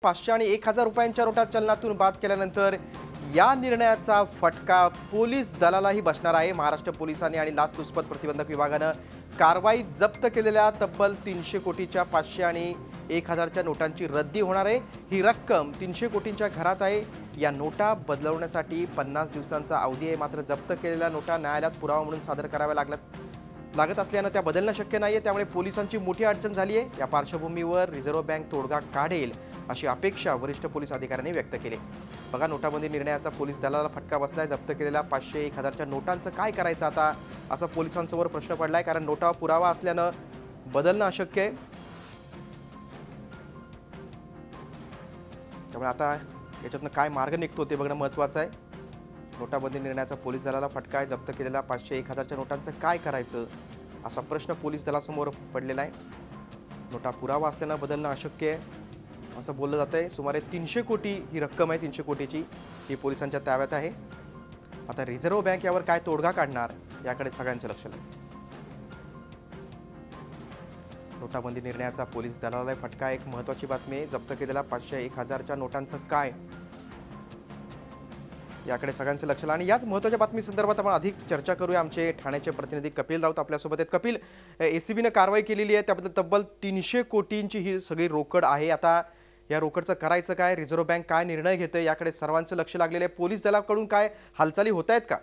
500 आणि 1000 रुपयांच्या नोटा चलनातून बाद केल्यानंतर या निर्णयाचा फटका पोलीस दलालाही बसणार आहे। महाराष्ट्र पोलिसांनी आणि लाचलुचपत प्रतिबंधक विभागाने कारवाईत जप्त केलेल्या तब्बल 300 कोटीच्या 500 आणि 1000च्या नोटांची रद्दी होणार आहे। ही रक्कम 300 कोटींच्या घरात आहे। या नोटा बदलवण्यासाठी 50 दिवसांचा अवधी आहे। मात्र जप्त केलेल्या नोटा न्यायालयात पुरावा म्हणून सादर कराव्या लागत असल्याने त्या बदलणं शक्य नाहीये। त्यामुळे पोलिसांची मोठी अडचण झाली आहे। या पार्श्वभूमीवर रिझर्व्ह बँक तोडगा काढेल अशी अपेक्षा वरिष्ठ पोलीस अधिकाऱ्यांनी व्यक्त केली। बघा, नोटाबंदी निर्णयाचा पोलीस दलाला फटका बसलाय। जप्त केलेल्या 500 1000च्या नोटांचं काय करायचं आता, असा पोलिसांसमोर प्रश्न पडलाय। कारण नोटा पुरावा असल्याने बदलणं अशक्य आहे। त्यामुळे आता याच्यातून काय मार्ग निघतो ते बघणं महत्त्वाचं आहे। नोटाबंदी निर्णयाचा पोलीस दलाला फटका आहे। जप्त केलेल्या 500 1000च्या नोटांचं काय करायचं, असा प्रश्न पोलीस दलासमोर पडलेला आहे। नोटा पुरावा असल्याने बदलणं अशक्य आहे असं बोललं जातंय। सुमारे 300 कोटी ही रक्कम आहे। 300 कोटीची ही पोलिसांच्या ताब्यात आहे। आता रिझर्व्ह बँक यावर काय तोडगा काढणार याकडे सगळ्यांचं लक्ष लागेल। नोटाबंदी निर्णयाचा पोलीस दलाला फटका, एक महत्त्वाची बातमी आहे। जप्त केलेल्या 500 1000च्या नोटांचं काय याकडे सगळ्यांचं लक्ष लागेल। आणि याच महत्त्वाच्या बातमी संदर्भात आपण अधिक चर्चा करूया। आमचे ठाण्याचे प्रतिनिधी कपिल राऊत आपल्यासोबत आहेत। कपिल, एसीबीने कारवाई केलेली आहे, त्याबद्दल तब्बल 300 कोटींची ही सगळी रोकड आहे। आता या रोकडचं करायचं काय, रिझर्व्ह बँक काय निर्णय घेते याकडे सर्वांचं लक्ष लागलेलं आहे। पोलीस दलाकडून काय हालचाली होत आहेत का?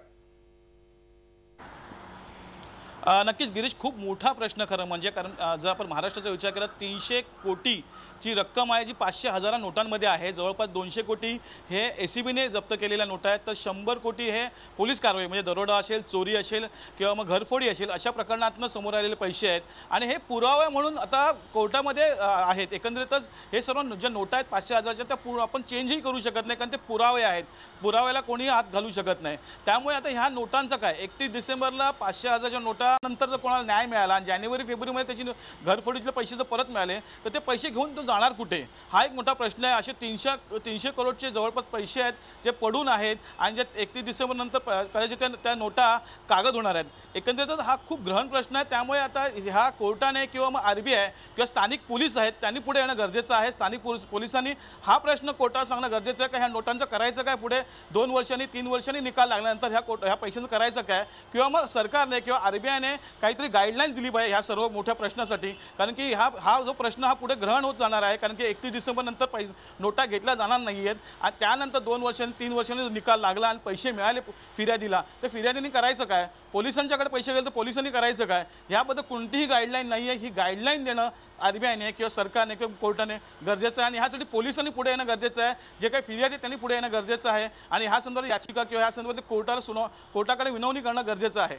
नक्कीच गिरीश, खूप मोठा प्रश्न खरं म्हणजे, कारण जर आपण महाराष्ट्राचा विचार केला 300 कोटीची रक्कम आहे जी 500 हजार नोटांमध्ये आहे। जवळपास 200 कोटी हे एसीबीने जप्त केलेल्या नोटा आहेत, तर 100 कोटी हे पोलीस कारवाई म्हणजे दरोडा असेल, चोरी असेल किंवा मग घरफोडी असेल अशा प्रकरणातून समोर आलेले पैसे आहेत। आणि हे पुरावे म्हणून आता कोर्टामध्ये आहेत। एकंदरीतच हे सर्व ज्या नोटा आहेत 500 हजारच्या त्या आपण चेंजही करू शकत नाही, कारण ते पुरावे आहेत। पुराव्याला कोणीही हात घालू शकत नाही। त्यामुळे आता ह्या नोटांचं काय, 31 डिसेंबरला 500 हजारच्या नोटा नंतर जर कोणाला न्याय मिळाला आणि जानेवारी फेब्रुवारीमध्ये त्याची घरफोडीतले पैसे जर परत मिळाले तर ते पैसे घेऊन तो जाणार कुठे, हा एक मोठा प्रश्न आहे। असे 300 करोडचे जवळपास पैसे आहेत जे पडून आहेत आणि जे 31 डिसेंबर नंतर कदाचित त्या नोटा कागद होणार आहेत। एकंदरीतच हा खूप गहन प्रश्न आहे। त्यामुळे आता ह्या कोर्टाने किंवा मग आरबीआय किंवा स्थानिक पोलीस आहेत त्यांनी पुढे येणं गरजेचं आहे। स्थानिक पोलिसांनी हा प्रश्न कोर्टात सांगणं गरजेचं आहे की ह्या नोटांचं करायचं काय, पुढे 2 वर्षांनी 3 वर्षांनी निकाल लागल्यानंतर ह्या पैशांचं करायचं काय, किंवा मग सरकारने किंवा आरबीआयने काहीतरी गाईडलाईन दिली पाहिजे ह्या सर्व मोठ्या प्रश्नासाठी। कारण की हा जो प्रश्न हा पुढे ग्रहण होत जाणार आहे, कारण की 31 डिसेंबर नंतर नोटा घेतल्या जाणार नाही आहेत आणि त्यानंतर 2 वर्षांनी 3 वर्षांनी निकाल लागला आणि पैसे मिळाले फिर्यादीला, तर फिर्यादीने करायचं काय, पोलिसांच्याकडे पैसे गेले तर पोलिसांनी करायचं काय, याबद्दल कोणतीही गाईडलाईन नाही आहे। ही गाईडलाईन देणं आरबीआयने किंवा सरकारने किंवा कोर्टाने गरजेचं आहे आणि ह्यासाठी पोलिसांनी पुढे येणं गरजेचं आहे। जे काही फिर्यादी त्यांनी पुढे येणं गरजेचं आहे आणि ह्या संदर्भात याचिका किंवा ह्या संदर्भात कोर्टाकडे विनवणी करणं गरजेचं आहे।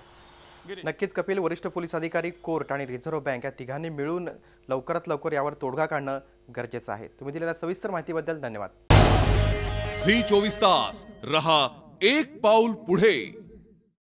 नक्कीच कपिल, वरिष्ठ पोलीस अधिकारी, कोर्ट आणि रिझर्व्ह बँक या तिघांनी मिळून लवकरात लवकर यावर तोडगा काढणं गरजेचं आहे। तुम्ही दिलेल्या सविस्तर माहितीबद्दल धन्यवाद। झी 24 तास रहा एक पाऊल पुढे।